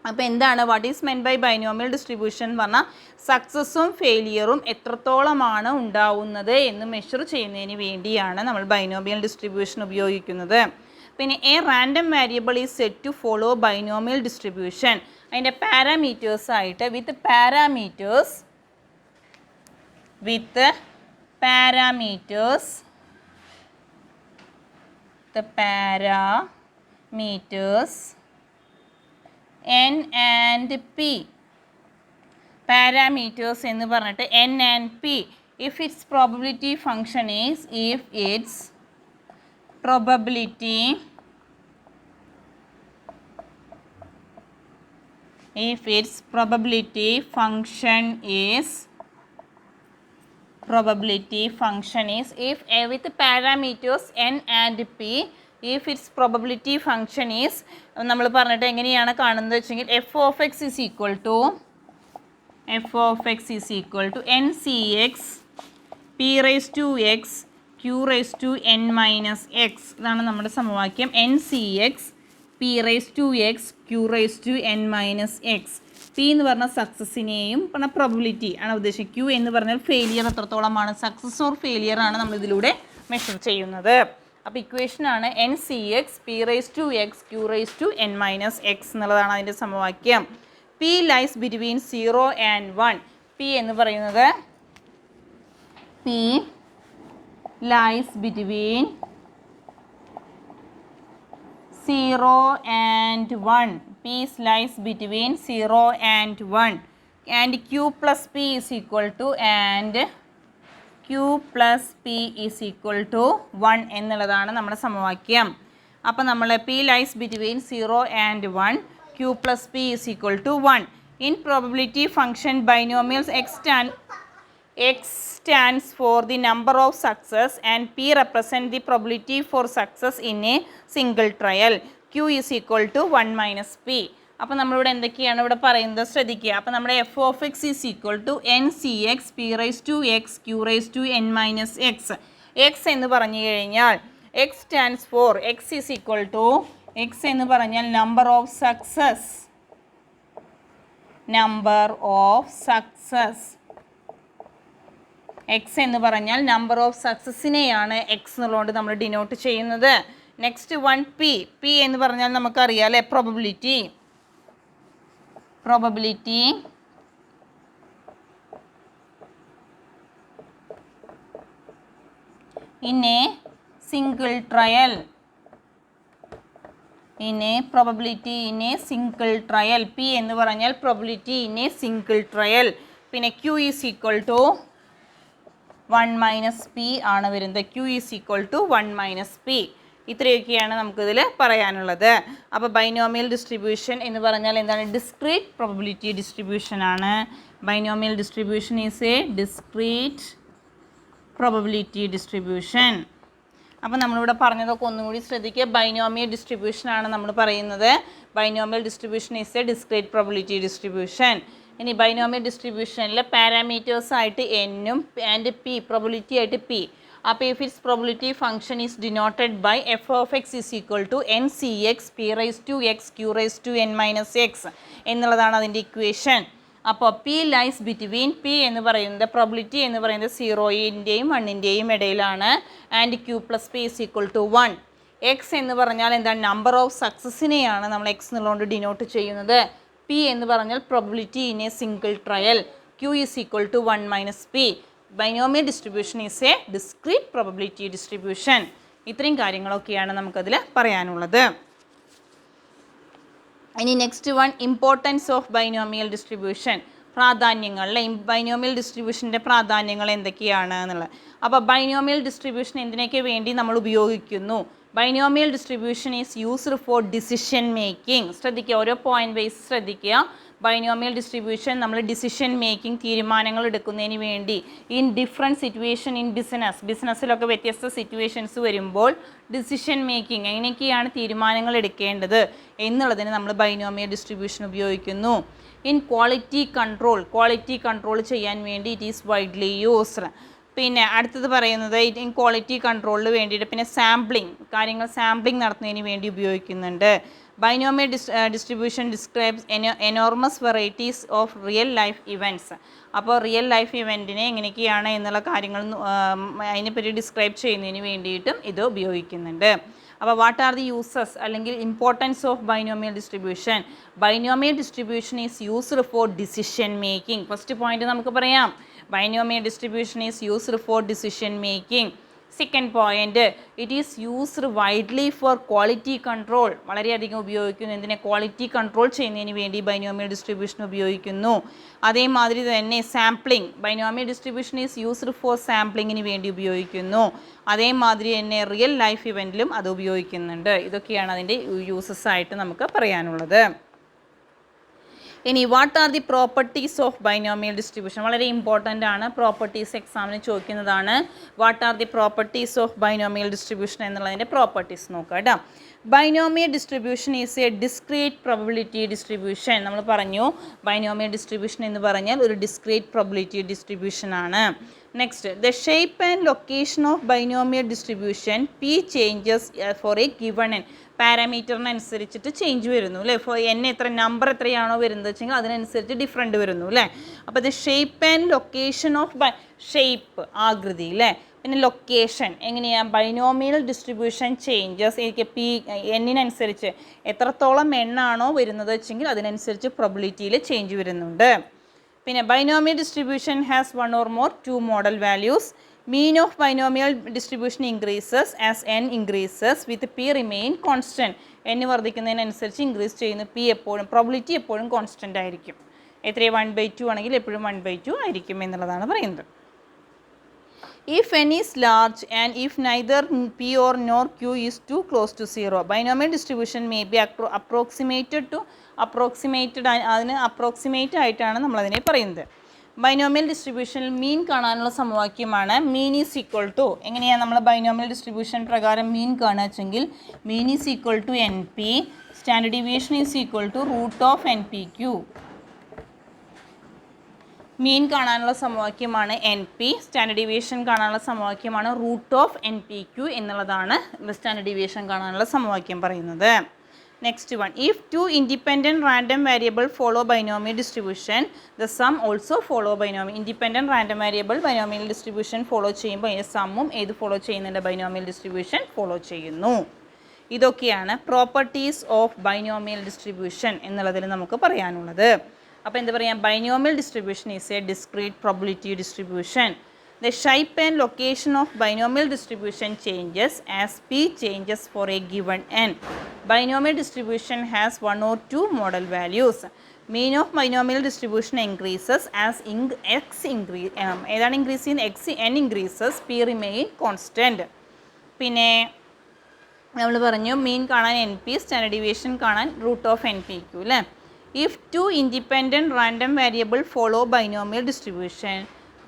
അപ്പോൾ എന്താണ് what is meant by binomial distribution എന്ന് പറഞ്ഞാൽ സക്സസ്സും ഫെയിലിയറും എത്രത്തോളമാണ് ഉണ്ടാവുന്നത് എന്ന് മെഷർ ചെയ്യുന്നതിന് വേണ്ടിയാണ് നമ്മൾ ബൈനോമിയൽ ഡിസ്ട്രിബ്യൂഷൻ ഉപയോഗിക്കുന്നത്. പിന്നെ a random variable is set to follow binomial distribution. അതിൻ്റെ പാരാമീറ്റേഴ്സ് ആയിട്ട് with parameters n and p. Parameters എന്ന് പറഞ്ഞിട്ട് n and p. if its probability function is probability function is if with parameters n and p, if its probability function is നമ്മൾ പറഞ്ഞിട്ട് എങ്ങനെയാണ് കാണുന്നത് വെച്ചെങ്കിൽ f of x is equal to ncx p raised to x q raised to n minus x. ഇതാണ് നമ്മുടെ സമവാക്യം. ncx p raised to x q raised to n minus x. p എന്ന് പറഞ്ഞാൽ സക്സസിനെയും പറഞ്ഞാൽ പ്രോബിലിറ്റി ആണ് ഉദ്ദേശിക്കുന്നത്. q എന്ന് പറഞ്ഞാൽ ഫെയിലിയർ എത്രത്തോളമാണ്, സക്സസ് ഓർ ഫെയിലിയർ ആണ് നമ്മൾ ഇതിലൂടെ മെഷർ ചെയ്യുന്നത്. അപ്പോൾ ഇക്വേഷനാണ് N C X P raise to X Q raise to N minus X എന്നുള്ളതാണ് അതിൻ്റെ സമവാക്യം. P lies between 0 and 1. P എന്ന് പറയുന്നത് P lies between 0 and 1. P lies between 0 and 1. And Q plus P is equal to Q plus P is equal to 1 എന്നുള്ളതാണ് നമ്മുടെ സമവാക്യം. അപ്പോൾ നമ്മൾ P lies between 0 and 1. Q plus P is equal to 1. In probability function binomials X stands for the number of success and P represent the probability for success in a single trial. Q is equal to 1 minus P. അപ്പോൾ നമ്മളിവിടെ എന്തൊക്കെയാണ് ഇവിടെ പറയുന്നത് ശ്രദ്ധിക്കുക. അപ്പോൾ നമ്മുടെ F of X is equal to N C X P raise to X Q raise to N minus X. X എന്ന് പറഞ്ഞു കഴിഞ്ഞാൽ X stands for X is equal to X എന്ന് പറഞ്ഞാൽ number of success. Number of success X എന്ന് പറഞ്ഞാൽ number of സക്സസിനെയാണ് X എന്നുള്ളതുകൊണ്ട് നമ്മൾ denote ചെയ്യുന്നത്. Next 1 P. പി എന്ന് പറഞ്ഞാൽ നമുക്കറിയാം അല്ലേ, probability. In a single trial. Probability in a single trial. P എന്ന് പറഞ്ഞാൽ probability in a single trial. പിന്നെ Q is equal to 1 minus P ആണ് വരുന്നത്. Q is equal to 1 minus P. ഇത്രയൊക്കെയാണ് നമുക്കിതിൽ പറയാനുള്ളത്. അപ്പോൾ ബൈനോമിയൽ ഡിസ്ട്രിബ്യൂഷൻ എന്ന് പറഞ്ഞാൽ എന്താണ്? ഡിസ്ക്രീറ്റ് പ്രോബബിലിറ്റി ഡിസ്ട്രിബ്യൂഷൻ ആണ്. Binomial distribution is a discrete probability distribution. അപ്പോൾ നമ്മളിവിടെ പറഞ്ഞതൊക്കെ ഒന്നും കൂടി ശ്രദ്ധിക്കുക. ബൈനോമിയൽ ഡിസ്ട്രിബ്യൂഷൻ ആണ് നമ്മൾ പറയുന്നത്. Binomial distribution is a discrete probability distribution. ഇനി ബൈനോമിയൽ ഡിസ്ട്രിബ്യൂഷനിൽ പാരാമീറ്റേഴ്സ് ആയിട്ട് എന്നും ആൻഡ് പി, പ്രോബബിലിറ്റി ആയിട്ട് പി. അപ്പോൾ if its probability function is denoted by F of X is equal to N C X P raise to X Q raise to N minus X എന്നുള്ളതാണ് അതിൻ്റെ equation. അപ്പോൾ P lies between, P എന്ന് പറയുന്നത് probability എന്ന് പറയുന്നത് 0-ൻ്റെയും 1-ൻ്റെയും ഇടയിലാണ്. And Q plus P is equal to 1. X എന്ന് പറഞ്ഞാൽ എന്താണ്? നമ്പർ ഓഫ് സക്സസിനെയാണ് നമ്മൾ എക്സ് എന്നുള്ളതുകൊണ്ട് ഡിനോട്ട് ചെയ്യുന്നത്. പി എന്ന് പറഞ്ഞാൽ probability in a single trial. Q is equal to 1 minus P. Binomial distribution is a discrete probability distribution. ഇത്രയും കാര്യങ്ങളൊക്കെയാണ് നമുക്കതിൽ പറയാനുള്ളത്. ഇനി next one, importance of binomial distribution. പ്രാധാന്യങ്ങൾ, ബൈനോമിയൽ ഡിസ്ട്രിബ്യൂഷൻ്റെ പ്രാധാന്യങ്ങൾ എന്തൊക്കെയാണ് എന്നുള്ളത്. അപ്പോൾ ബൈനോമിയൽ ഡിസ്ട്രിബ്യൂഷൻ എന്തിനൊക്കെ വേണ്ടി നമ്മൾ ഉപയോഗിക്കുന്നു? Binomial distribution is used for decision making. ശ്രദ്ധിക്കുക, ഓരോ പോയിന്റ് വൈസ് ശ്രദ്ധിക്കുക. ബൈനോമിയൽ ഡിസ്ട്രിബ്യൂഷൻ നമ്മൾ ഡിസിഷൻ മേക്കിംഗ്, തീരുമാനങ്ങൾ എടുക്കുന്നതിന് വേണ്ടി. ഇൻ ഡിഫറെൻറ്റ് സിറ്റുവേഷൻ ഇൻ ബിസിനസ്സിലൊക്കെ വ്യത്യസ്ത സിറ്റുവേഷൻസ് വരുമ്പോൾ ഡിസിഷൻ മേക്കിംഗ്, എങ്ങനെയൊക്കെയാണ് തീരുമാനങ്ങൾ എടുക്കേണ്ടത് എന്നുള്ളതിന് നമ്മൾ ബൈനോമിയൽ ഡിസ്ട്രിബ്യൂഷൻ ഉപയോഗിക്കുന്നു. ഇൻ ക്വാളിറ്റി കൺട്രോൾ ചെയ്യാൻ വേണ്ടി ഇറ്റ് ഈസ് വൈഡ്ലി യൂസ്ഡ്. പിന്നെ അടുത്തത് പറയുന്നത് ഇൻ ക്വാളിറ്റി കൺട്രോളിന് വേണ്ടിയിട്ട് പിന്നെ കാര്യങ്ങൾ സാമ്പിളിംഗ് നടത്തുന്നതിന് വേണ്ടി ഉപയോഗിക്കുന്നുണ്ട്. Binomial distribution describes enormous varieties of real life events. അപ്പോൾ റിയൽ ലൈഫ് ഇവൻറ്റിനെ എങ്ങനെയൊക്കെയാണ് എന്നുള്ള കാര്യങ്ങൾ അതിനെപ്പറ്റി ഡിസ്ക്രൈബ് ചെയ്യുന്നതിന് വേണ്ടിയിട്ടും ഇത് ഉപയോഗിക്കുന്നുണ്ട്. അപ്പോൾ വാട്ട് ആർ ദി യൂസസ് അല്ലെങ്കിൽ importance of binomial distribution? Binomial distribution is used for decision making. First point നമുക്ക് പറയാം, binomial distribution is used for decision making. Second point, it is used widely four quality control. വളരെയധികം ഉപയോഗിക്കുന്നു. എന്തിനെ? Quality control ചെയ്യുന്നതിന് വേണ്ടി binomial distribution ഉപയോഗിക്കുന്നു. അതേമാതിരി തന്നെ sampling, binomial distribution is used for സാമ്പിളിങ്ങിന് വേണ്ടി ഉപയോഗിക്കുന്നു. അതേമാതിരി തന്നെ റിയൽ ലൈഫ് ഇവൻറ്റിലും അത് ഉപയോഗിക്കുന്നുണ്ട്. ഇതൊക്കെയാണ് അതിൻ്റെ യൂസസ് ആയിട്ട് നമുക്ക് പറയാനുള്ളത്. ഇനി what are the properties of binomial distribution? വളരെ ഇമ്പോർട്ടൻ്റ് ആണ്, പ്രോപ്പർട്ടീസ് എക്സാമിന് ചോദിക്കുന്നതാണ്. What are the properties of binomial distribution എന്നുള്ളതിൻ്റെ പ്രോപ്പർട്ടീസ് നോക്കാം കേട്ടോ. Binomial distribution is a discrete probability distribution. നമ്മൾ പറഞ്ഞു ബൈനോമിയൽ ഡിസ്ട്രിബ്യൂഷൻ എന്ന് പറഞ്ഞാൽ ഒരു ഡിസ്ക്രീറ്റ് പ്രോബബിലിറ്റി ഡിസ്ട്രിബ്യൂഷൻ ആണ്. Next, the shape and location of binomial distribution P changes for a given N. പാരാമീറ്ററിനനുസരിച്ചിട്ട് ചേഞ്ച് വരുന്നു അല്ലേ. ഫോർ എൻ നമ്പർ എത്രയാണോ വരുന്നത് വെച്ചെങ്കിൽ അതിനനുസരിച്ച് ഡിഫറെൻറ്റ് വരുന്നു അല്ലേ. അപ്പോൾ the shape and location of shape, ആകൃതി അല്ലേ, പിന്നെ ലൊക്കേഷൻ എങ്ങനെയാണ് ബൈനോമിയൽ ഡിസ്ട്രിബ്യൂഷൻ ചേഞ്ചസ് എനിക്ക് പി എന്നിനനുസരിച്ച് എത്രത്തോളം എണ്ണാണോ വരുന്നത് വെച്ചെങ്കിൽ അതിനനുസരിച്ച് പ്രോബിലിറ്റിയിൽ ചേഞ്ച് വരുന്നുണ്ട്. പിന്നെ binomial distribution has one or more two model values. Mean of binomial distribution increases as an increases with P remain constant. n വർദ്ധിക്കുന്നതിനനുസരിച്ച് ഇൻക്രീസ് ചെയ്യുന്നു. പി എപ്പോഴും പ്രോബിലിറ്റി എപ്പോഴും കോൺസ്റ്റൻ്റ് ആയിരിക്കും. എത്രയും 1/2 ആണെങ്കിൽ എപ്പോഴും 1/2 ആയിരിക്കും എന്നുള്ളതാണ് പറയുന്നത്. If n is large and if neither p or nor q is too close to 0, binomial distribution may be approximated അതിന് അപ്രോക്സിമേറ്റ് ആയിട്ടാണ് നമ്മളതിനെ പറയുന്നത്. ബൈനോമിയൽ ഡിസ്ട്രിബ്യൂഷനിൽ മീൻ കാണാനുള്ള സമവാക്യമാണ് മീൻ ഈസ് ഈക്വൽ ടു എങ്ങനെയാണ് നമ്മൾ ബൈനോമിയൽ ഡിസ്ട്രിബ്യൂഷൻ പ്രകാരം മീൻ കാണുക വെച്ചെങ്കിൽ mean is equal to N P, standard deviation is equal to root of N P Q. Mean കാണാനുള്ള സമവാക്യമാണ് എൻ പി, സ്റ്റാൻഡേർഡ് ഡീവിയേഷൻ കാണാനുള്ള സമവാക്യമാണ് root of N P Q എന്നുള്ളതാണ് സ്റ്റാൻഡേർഡ് ഡീവിയേഷൻ കാണാനുള്ള സമവാക്യം പറയുന്നത്. Next one, if two independent random variable follow binomial distribution the sum also follow binomial. Independent random variable binomial distribution follow ചെയ്യുമ്പോൾ അതിൻ്റെ സമ്മും ഏത് follow ചെയ്യുന്നുണ്ട് ബൈനോമിയൽ ഡിസ്ട്രിബ്യൂഷൻ ഫോളോ ചെയ്യുന്നു. ഇതൊക്കെയാണ് പ്രോപ്പർട്ടീസ് ഓഫ് ബൈനോമിയൽ ഡിസ്ട്രിബ്യൂഷൻ എന്നുള്ളതിൽ നമുക്ക് പറയാനുള്ളത്. അപ്പോൾ എന്താ പറയുക, binomial distribution is a discrete probability distribution. The shape and location of binomial distribution changes as P changes for a given N. Binomial distribution has 1 or 2 modal values. Mean of binomial distribution increases as X ഏതാണ് increase ചെയ്യുന്നത് X N increases P remain constant. പിന്നെ നമ്മൾ പറഞ്ഞു mean കാണാൻ N P, standard deviation കാണാൻ root of N P Q അല്ലേ. If two independent random variable follow binomial distribution,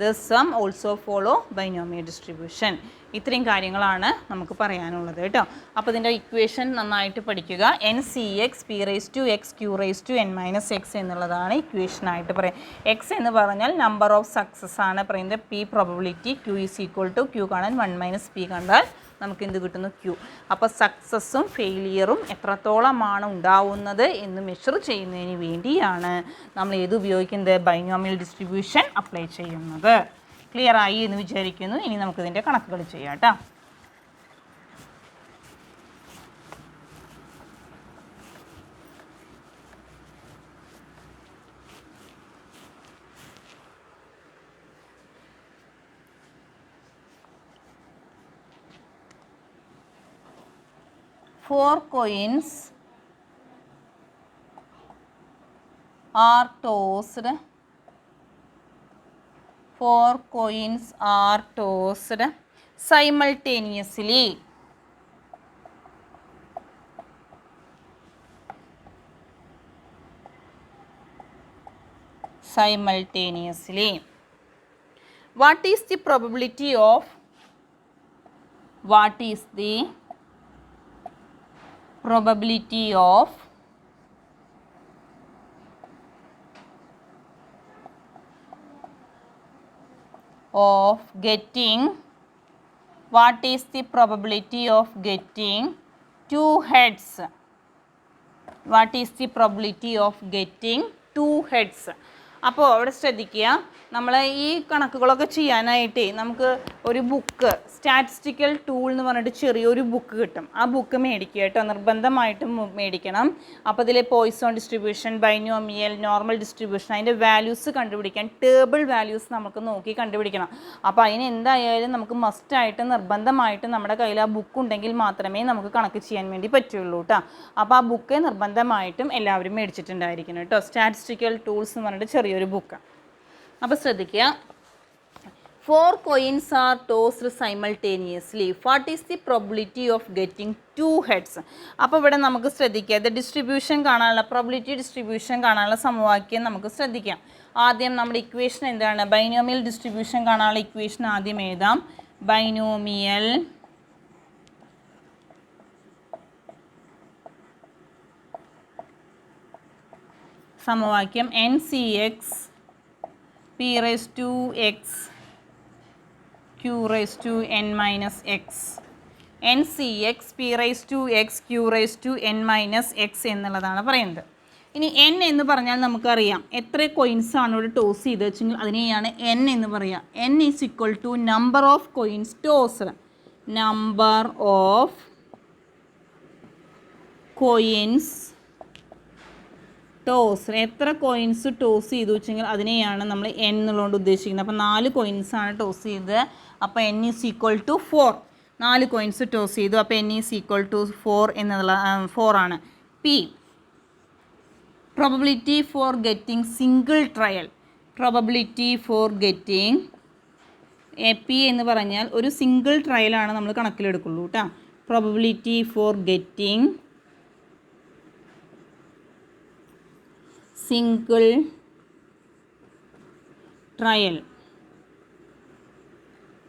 the sum also follow binomial distribution. ഇത്രയും കാര്യങ്ങളാണ് നമുക്ക് പറയാനുള്ളത് കേട്ടോ. അപ്പോൾ ഇതിൻ്റെ ഇക്വേഷൻ നന്നായിട്ട് പഠിക്കുക. N C X P raise to X Q raise to N minus X എന്നുള്ളതാണ് ഇക്വേഷനായിട്ട് പറയാം. എക്സ് എന്ന് പറഞ്ഞാൽ നമ്പർ ഓഫ് സക്സസ് ആണ് പറയുന്നത്. P probability Q is equal to Q കാണാൻ 1 - p കണ്ടാൽ നമുക്ക് എന്ത് കിട്ടുന്നു ക്യൂ. അപ്പോൾ സക്സസ്സും ഫെയിലിയറും എത്രത്തോളമാണ് ഉണ്ടാവുന്നത് എന്ന് മെഷർ ചെയ്യുന്നതിന് വേണ്ടിയാണ് നമ്മൾ ഏത് ഉപയോഗിക്കുന്നത് ബൈനോമിയൽ ഡിസ്ട്രിബ്യൂഷൻ അപ്ലൈ ചെയ്യുന്നത്. ക്ലിയർ ആയി എന്ന് വിചാരിക്കുന്നു. ഇനി നമുക്കിതിൻ്റെ കണക്കുകൾ ചെയ്യാം കേട്ടോ. Four coins are tossed. 4 coins are tossed simultaneously. What is the probability of getting 2 heads? What is the probability of getting 2 heads? അപ്പോൾ അവിടെ ശ്രദ്ധിക്കുക, നമ്മൾ ഈ കണക്കുകളൊക്കെ ചെയ്യാനായിട്ടേ നമുക്ക് ഒരു ബുക്ക് സ്റ്റാറ്റിസ്റ്റിക്കൽ ടൂൾ എന്ന് പറഞ്ഞിട്ട് ചെറിയൊരു ബുക്ക് കിട്ടും. ആ ബുക്ക് മേടിക്കുക കേട്ടോ, നിർബന്ധമായിട്ടും മേടിക്കണം. അപ്പോൾ ഇതിൽ Poisson distribution, binomial, normal distribution, അതിൻ്റെ വാല്യൂസ് കണ്ടുപിടിക്കാൻ ടേബിൾ വാല്യൂസ് നമുക്ക് നോക്കി കണ്ടുപിടിക്കണം. അപ്പോൾ അതിന് എന്തായാലും നമുക്ക് മസ്റ്റായിട്ട് നിർബന്ധമായിട്ട് നമ്മുടെ കയ്യിൽ ആ ബുക്ക് ഉണ്ടെങ്കിൽ മാത്രമേ നമുക്ക് കണക്ക് ചെയ്യാൻ വേണ്ടി പറ്റുള്ളൂ കേട്ടോ. അപ്പോൾ ആ ബുക്ക് നിർബന്ധമായിട്ടും എല്ലാവരും മേടിച്ചിട്ടുണ്ടായിരിക്കണം കേട്ടോ. സ്റ്റാറ്റിസ്റ്റിക്കൽ ടൂൾസ് എന്ന് പറഞ്ഞിട്ട് ചെറിയൊരു ബുക്ക്. അപ്പോൾ ശ്രദ്ധിക്കുക, 4 coins are tossed simultaneously. What is the probability of getting 2 heads? അപ്പോൾ ഇവിടെ നമുക്ക് ശ്രദ്ധിക്കുക, ഇത് ഡിസ്ട്രിബ്യൂഷൻ കാണാനുള്ള പ്രോബിലിറ്റി ഡിസ്ട്രിബ്യൂഷൻ കാണാനുള്ള സമവാക്യം നമുക്ക് ശ്രദ്ധിക്കാം. ആദ്യം നമ്മുടെ ഇക്വേഷൻ എന്താണ്? ബൈനോമിയൽ ഡിസ്ട്രിബ്യൂഷൻ കാണാനുള്ള ഇക്വേഷൻ ആദ്യം എഴുതാം. ബൈനോമിയൽ സമവാക്യം N C X P raise to X Q raise to N minus X. N C X P raise to X Q raise to N minus X എന്നുള്ളതാണ് പറയുന്നത്. ഇനി n എന്ന് പറഞ്ഞാൽ നമുക്കറിയാം എത്ര കോയിൻസ് ആണ് ഇവിടെ ടോസ് ചെയ്ത് വെച്ചെങ്കിൽ അതിനെയാണ് n എന്ന് പറയുക. n is equal to number of coins tossed. Number of coins toss, എത്ര കോയിൻസ് ടോസ് ചെയ്തു വെച്ചെങ്കിൽ അതിനെയാണ് നമ്മൾ n എന്നുള്ളതുകൊണ്ട് ഉദ്ദേശിക്കുന്നത്. അപ്പോൾ 4 കോയിൻസാണ് ടോസ് ചെയ്തത്. അപ്പോൾ n is equal to 4. 4 coins toss ചെയ്തു. അപ്പോൾ n ഈസ് ഈക്വൽ ടു 4 എന്നുള്ള 4 ആണ്. p probability for getting single trial. probability for getting p എന്ന് പറഞ്ഞാൽ ഒരു സിംഗിൾ ട്രയലാണ് നമ്മൾ കണക്കിലെടുക്കുള്ളൂ കേട്ടോ. probability for getting single trial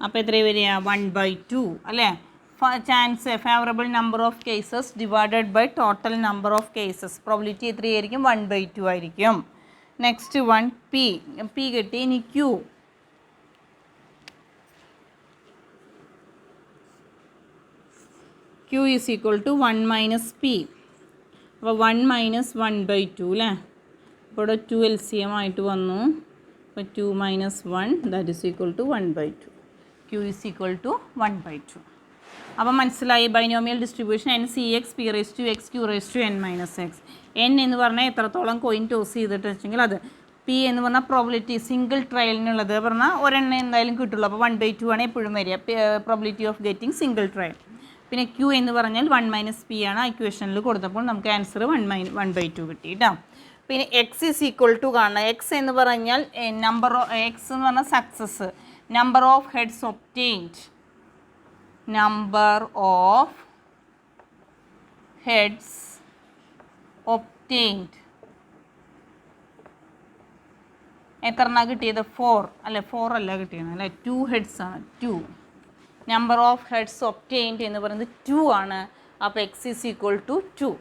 അപ്പോൾ എത്ര വരിക 1/2 അല്ലേ. Chance favourable number of cases divided by total number of cases. Probability എത്രയായിരിക്കും 1/2 ആയിരിക്കും. നെക്സ്റ്റ് വൺ പി കിട്ടി. ഇനി Q is equal to 1 minus P. അപ്പോൾ 1 മൈനസ് 1/2 അല്ലേ. അപ്പോൾ ഇവിടെ 2 LCM ആയിട്ട് വന്നു. അപ്പോൾ 2 minus 1 that is equal to 1/2. Q is equal to 1/2. അപ്പം മനസ്സിലായി binomial distribution n c x p raise to x q raise to n minus X. n എന്ന് പറഞ്ഞാൽ എത്രത്തോളം കോയിൻ ടോസ് ചെയ്തിട്ട് വെച്ചെങ്കിൽ അത്. p എന്ന് പറഞ്ഞാൽ പ്രോബിലിറ്റി സിംഗിൾ ട്രയലിനുള്ളത് പറഞ്ഞാൽ ഒരെണ്ണം എന്തായാലും കിട്ടുള്ളൂ. അപ്പോൾ 1/2 ആണ് എപ്പോഴും വരിക probability of getting single trial. പിന്നെ q എന്ന് പറഞ്ഞാൽ 1 മൈനസ് p ആണ്. ഇക്വേഷനിൽ കൊടുത്തപ്പോൾ നമുക്ക് ആൻസർ 1/2 കിട്ടി കേട്ടോ. പിന്നെ x ഈസ് ഈക്വൽ ടു കാണണം. x എന്ന് പറഞ്ഞാൽ നമ്പർ x എന്ന് പറഞ്ഞാൽ success. Number of heads obtained. Number of heads obtained എത്രണ്ണ കിട്ടിയത് 4 അല്ലേ. 4 അല്ല കിട്ടിയത് അല്ലേ, 2 ഹെഡ്സ് ആണ്. 2 നമ്പർ ഓഫ് ഹെഡ്സ് ഒബ്റ്റെയിൻഡ് എന്ന് പറയുന്നത് 2 ആണ്. അപ്പോൾ x ഈസ് ഈക്വൽ ടു 2.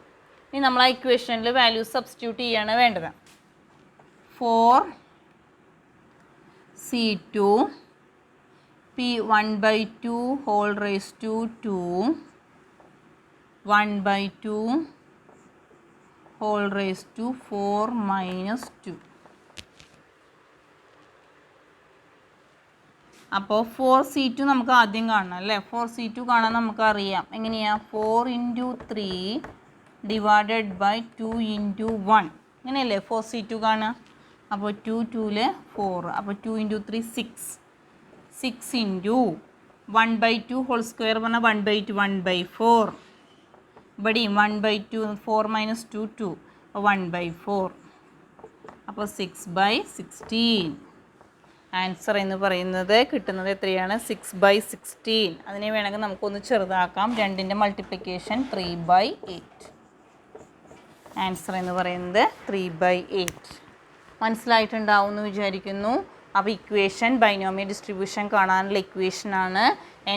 ഇനി നമ്മൾ ആ ഇക്വേഷനിൽ വാല്യൂ സബ്സ്റ്റിറ്റ്യൂട്ട് ചെയ്യാണ് വേണ്ടത്. 4c2 p 1/2 whole raise to 2 1/2 whole raise to 4 minus 2. അപ്പോൾ 4c2 നമുക്ക് ആദ്യം കാണണം അല്ലേ. 4c2 കാണാൻ നമുക്കറിയാം എങ്ങനെയാണ്. 4 × 3 ഡിവൈഡഡ് ബൈ 2 × 1 ഇങ്ങനെയല്ലേ 4c2 കാണുക. അപ്പോൾ 2 2 4. അപ്പോൾ 2 × 3 6. 6 × 1/2 ഹോൾ സ്ക്വയർ പറഞ്ഞാൽ 1/2 1/4. ഇവിടെയും 1/2 4 മൈനസ് 2 2 1/4. അപ്പോൾ 6/16. ആൻസർ എന്ന് പറയുന്നത് കിട്ടുന്നത് എത്രയാണ് 6/16. അതിനെ വേണമെങ്കിൽ നമുക്കൊന്ന് ചെറുതാക്കാം. 2ൻ്റെ മൾട്ടിപ്ലിക്കേഷൻ 3/8. ആൻസർ എന്ന് പറയുന്നത് 3/8. മനസ്സിലായിട്ടുണ്ടാവും എന്ന് വിചാരിക്കുന്നു. അപ്പോൾ ഇക്വേഷൻ ബൈനോമിയൽ ഡിസ്ട്രിബ്യൂഷൻ കാണാനുള്ള ഇക്വേഷനാണ്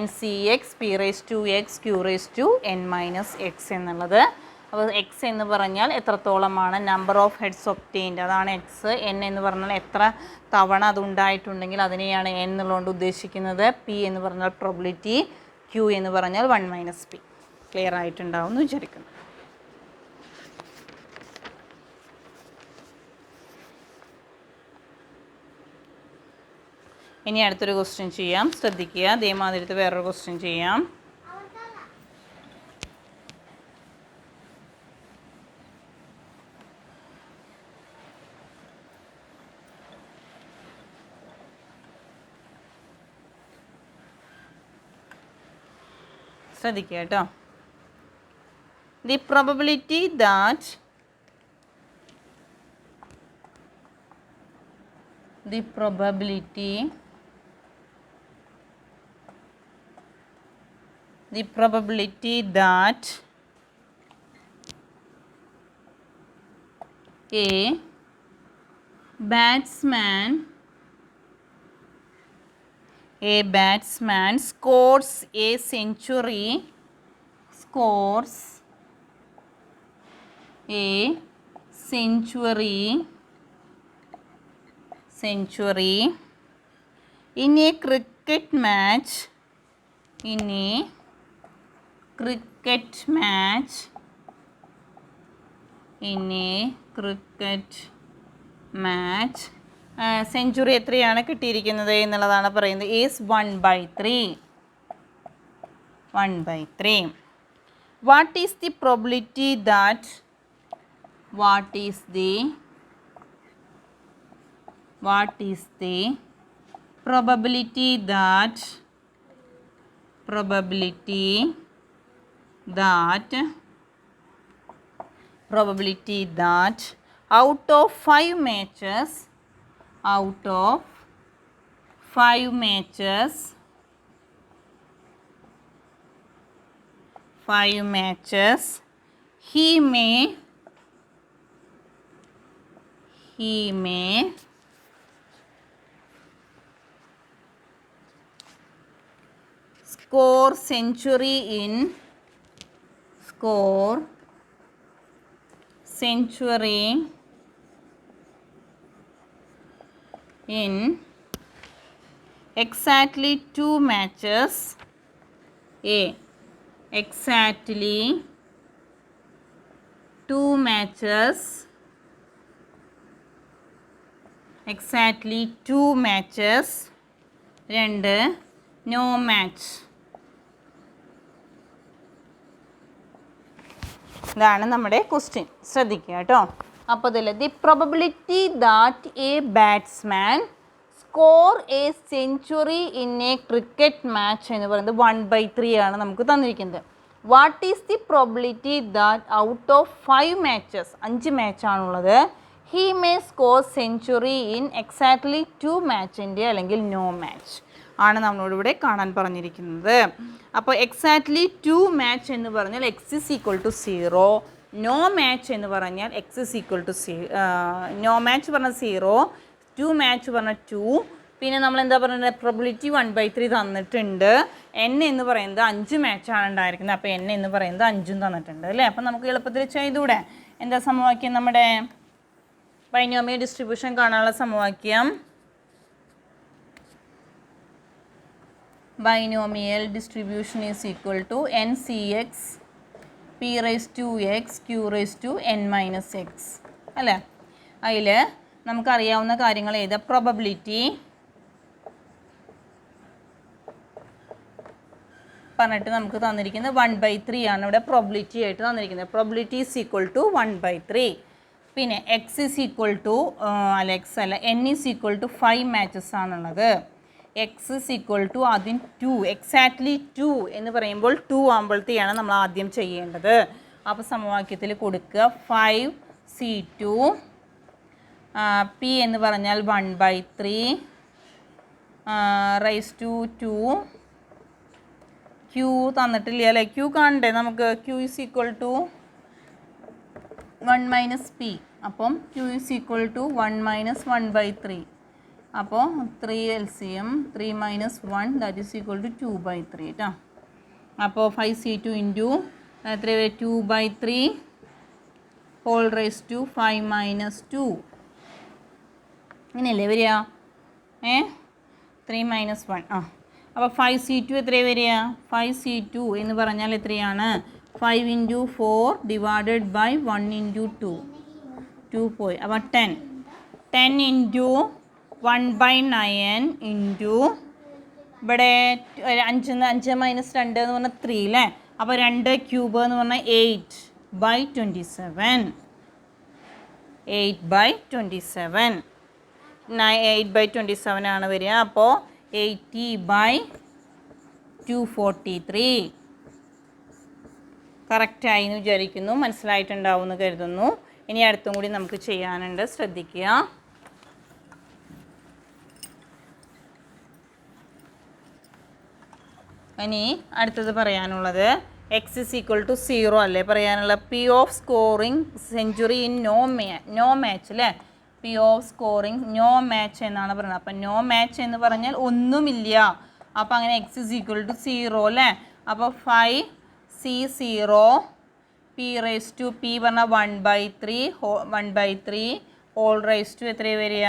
NCX p raise to x q raise to n minus X എന്നുള്ളത്. അപ്പോൾ എക്സ് എന്ന് പറഞ്ഞാൽ എത്രത്തോളമാണ് നമ്പർ ഓഫ് ഹെഡ്സ് ഒബ്റ്റെയിൻഡ് അതാണ് എക്സ്. n എന്ന് പറഞ്ഞാൽ എത്ര തവണ അതുണ്ടായിട്ടുണ്ടെങ്കിൽ അതിനെയാണ് n എന്നുള്ളതുകൊണ്ട് ഉദ്ദേശിക്കുന്നത്. p എന്ന് പറഞ്ഞാൽ പ്രോബിലിറ്റി, q എന്ന് പറഞ്ഞാൽ 1 മൈനസ് p. ക്ലിയർ ആയിട്ടുണ്ടാവും എന്ന് വിചാരിക്കുന്നു. ഇനി അടുത്തൊരു ക്വസ്റ്റ്യൻ ചെയ്യാം. ശ്രദ്ധിക്കുക. അതേമാതിരത്തെ വേറൊരു ക്വസ്റ്റ്യൻ ചെയ്യാം. ശ്രദ്ധിക്കുക കേട്ടോ. The probability that a batsman scores a century in a cricket match in a cricket match. Century എത്രയാണ് കിട്ടിയിരിക്കുന്നത് എന്നുള്ളതാണ് പറയുന്നത്. Is 1/3. 1/3. What is the probability that probability that out of 5 matches he may score century in exactly 2 matches. Exactly 2 matches. Exactly 2 matches. 2 no match. ഇതാണ് നമ്മുടെ question. ശ്രദ്ധിക്കുക കേട്ടോ. അപ്പോൾ ഇതിൽ the probability that a batsman score a century in a cricket match എന്ന് പറയുന്നത് 1/3 ആണ് നമുക്ക് തന്നിരിക്കുന്നത്. What is the probability that out of 5 matches 5 മാച്ചാണുള്ളത് he may score century in exactly 2 മാച്ചിൻ്റെ അല്ലെങ്കിൽ നോ മാച്ച് ആണ് നമ്മളോടിവിടെ കാണാൻ പറഞ്ഞിരിക്കുന്നത്. അപ്പോൾ എക്സാക്ട്ലി 2 മാച്ച് എന്ന് പറഞ്ഞാൽ x is equal to 0, no match എന്ന് പറഞ്ഞാൽ x is equal to no match പറഞ്ഞാൽ 0, 2 മാച്ച് പറഞ്ഞാൽ 2. പിന്നെ നമ്മൾ എന്താ പറയുന്നത്, പ്രോബിലിറ്റി 1/3 തന്നിട്ടുണ്ട്. n എന്ന് പറയുന്നത് 5 മാച്ചാണ് ഉണ്ടായിരിക്കുന്നത്. അപ്പോൾ n എന്ന് പറയുന്നത് 5 തന്നിട്ടുണ്ട് അല്ലേ. അപ്പം നമുക്ക് എളുപ്പത്തിൽ ചെയ്തുകൂടെ. എന്താ സമവാക്യം, നമ്മുടെ ബൈനോമിയൽ ഡിസ്ട്രിബ്യൂഷൻ കാണാനുള്ള സമവാക്യം binomial distribution is equal to NCX P raised to x Q raised to n minus x അല്ലേ. അതിൽ നമുക്കറിയാവുന്ന കാര്യങ്ങൾ ഏതാ, പ്രോബബിലിറ്റി പറഞ്ഞിട്ട് നമുക്ക് തന്നിരിക്കുന്നത് 1/3 ആണ് ഇവിടെ പ്രോബിലിറ്റി ആയിട്ട് തന്നിരിക്കുന്നത്. Probability is equal to 1/3. പിന്നെ X is equal to n is equal to 5 matches ആണുള്ളത്. എക്സ് ഇസ് ഈക്വൽ ടു ആദ്യം 2, എക്സാക്ട്ലി 2 എന്ന് പറയുമ്പോൾ 2 ആകുമ്പോഴത്തെയാണ് നമ്മൾ ആദ്യം ചെയ്യേണ്ടത്. അപ്പോൾ സമവാക്യത്തിൽ കൊടുക്കുക 5c2 p എന്ന് പറഞ്ഞാൽ 1/3 റൈസ് ടു 2 q തന്നിട്ടില്ല അല്ലേ, q കാണണ്ടേ നമുക്ക്. q is equal to 1 minus p. അപ്പം q is equal to 1 minus 1/3. അപ്പോൾ 3 LCM 3 minus 1 that is equal to 2/3 കേട്ടോ. അപ്പോൾ 5c2 ഇൻറ്റു എത്ര 2/3 ഹോൾ റൈസ് ടു 5 മൈനസ് 2 ഇങ്ങനെയല്ലേ വരിക 3 മൈനസ് 1. അപ്പോൾ 5c2 എത്ര വരിക, 5c2 എന്ന് പറഞ്ഞാൽ എത്രയാണ്, 5 ഇൻറ്റു 4 ഡിവൈഡഡ് ബൈ 1 ഇൻറ്റു 2 പോയി. അപ്പോൾ 10 ഇൻറ്റു 1/9 ഇൻറ്റു ഇവിടെ 5 മൈനസ് 2 എന്ന് പറഞ്ഞാൽ 3 അല്ലേ. അപ്പോൾ 2 ക്യൂബ് എന്ന് പറഞ്ഞാൽ 8/27 8/27 ആണ് വരിക. അപ്പോൾ 80/243 കറക്റ്റായി എന്ന് വിചാരിക്കുന്നു. മനസ്സിലായിട്ടുണ്ടാവുമെന്ന് കരുതുന്നു. ഇനി അടുത്തും കൂടി നമുക്ക് ചെയ്യാനുണ്ട്, ശ്രദ്ധിക്കുക. ഇനി അടുത്തത് പറയാനുള്ളത് എക്സ് ഇസ് ഈക്വൽ ടു 0 അല്ലേ പറയാനുള്ള. P of scoring century in no match അല്ലേ. P of scoring no match എന്നാണ് പറയുന്നത്. അപ്പം നോ മാച്ച് എന്ന് പറഞ്ഞാൽ ഒന്നുമില്ല. അപ്പോൾ അങ്ങനെ എക്സ് ഇസ് ഈക്വൽ ടു 0 അല്ലേ. അപ്പോൾ 5c0 p raise to p പറഞ്ഞാൽ 1/3 ഹോൾ റൈസ് ടു എത്ര വരിക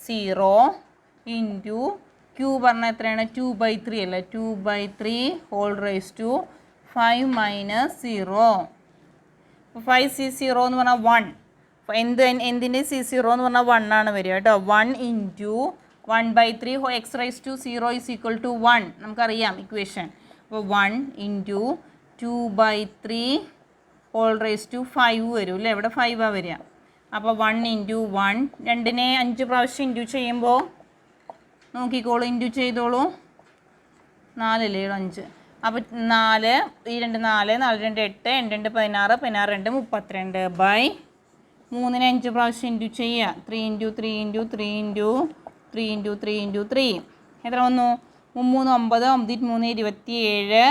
0 ഇൻറ്റു q പറഞ്ഞാൽ എത്രയാണ് 2/3 അല്ലേ. 2/3 whole raise to 5 minus 0 5C0 എന്ന് പറഞ്ഞാൽ 1. എന്തിൻ്റെ C0 എന്ന് പറഞ്ഞാൽ 1 ആണ് വരിക കേട്ടോ. 1 into 1/3 x⁻0 is equal to 1. നമുക്കറിയാം ഇക്വേഷൻ. അപ്പോൾ 1 ഇൻറ്റു 2/3 5 വരും അല്ലേ. ഇവിടെ 5 വരിക. അപ്പോൾ 1 ഇൻറ്റു 1, 2നെ 5 പ്രാവശ്യം ഇൻറ്റു ചെയ്യുമ്പോൾ നോക്കിക്കോളൂ, ഇൻറ്റു ചെയ്തോളൂ. 4 അല്ലേ 5. അപ്പോൾ 4, ഈ 2 4, 4 2 8, 2 16, 16 2 32 ബൈ 3നെ 5 പ്രാവശ്യം ഇൻറ്റു ചെയ്യുക. 3 into 3 into 3 into 3 into 3 into 3 എത്ര വന്നു? 3 9 9 27,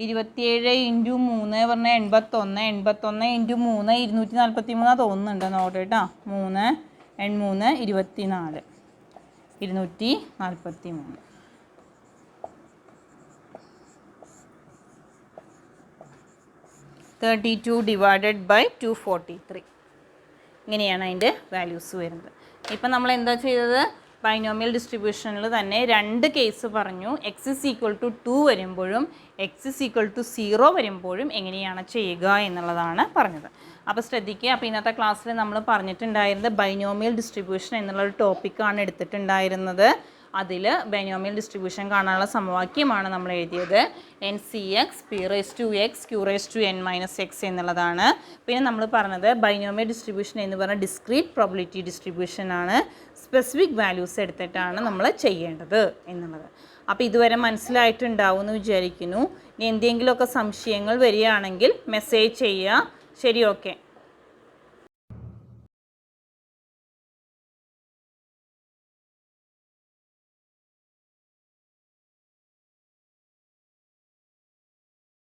27 ഇൻറ്റു 3 പറഞ്ഞാൽ 81, 81 ഇൻറ്റു 3 243 തോന്നുന്നുണ്ട് നോട്ട് കേട്ടോ. 3 3 24, 243. 32 ഡിവൈഡഡ് ബൈ 243. ഇങ്ങനെയാണ് അതിൻ്റെ വാല്യൂസ് വരുന്നത്. ഇപ്പം നമ്മൾ എന്താ ചെയ്തത്? ബൈനോമിയൽ ഡിസ്ട്രിബ്യൂഷനിൽ തന്നെ 2 കേസ് പറഞ്ഞു. x = 2 വരുമ്പോഴും x = 0 വരുമ്പോഴും എങ്ങനെയാണ് ചെയ്യുക എന്നുള്ളതാണ് പറഞ്ഞത്. അപ്പോൾ ശ്രദ്ധിക്കുക. അപ്പോൾ ഇന്നത്തെ ക്ലാസ്സിൽ നമ്മൾ പറഞ്ഞിട്ടുണ്ടായിരുന്നത് ബൈനോമിയൽ ഡിസ്ട്രിബ്യൂഷൻ എന്നുള്ളൊരു ടോപ്പിക്കാണ് എടുത്തിട്ടുണ്ടായിരുന്നത്. അതിൽ ബൈനോമിയൽ ഡിസ്ട്രിബ്യൂഷൻ കാണാനുള്ള സമവാക്യമാണ് നമ്മൾ എഴുതിയത്. NCX P⁻x Q⁻n−x എന്നുള്ളതാണ്. പിന്നെ നമ്മൾ പറഞ്ഞത് ബൈനോമിയൽ ഡിസ്ട്രിബ്യൂഷൻ എന്ന് പറഞ്ഞാൽ ഡിസ്ക്രീറ്റ് പ്രോബബിലിറ്റി ഡിസ്ട്രിബ്യൂഷൻ ആണ്. സ്പെസിഫിക് വാല്യൂസ് എടുത്തിട്ടാണ് നമ്മൾ ചെയ്യേണ്ടത് എന്നുള്ളത്. അപ്പോൾ ഇതുവരെ മനസ്സിലായിട്ടുണ്ടാവും എന്ന് വിചാരിക്കുന്നു. ഇനി എന്തെങ്കിലുമൊക്കെ സംശയങ്ങൾ വരികയാണെങ്കിൽ മെസ്സേജ് ചെയ്യുക. ശരി, ഓക്കെ.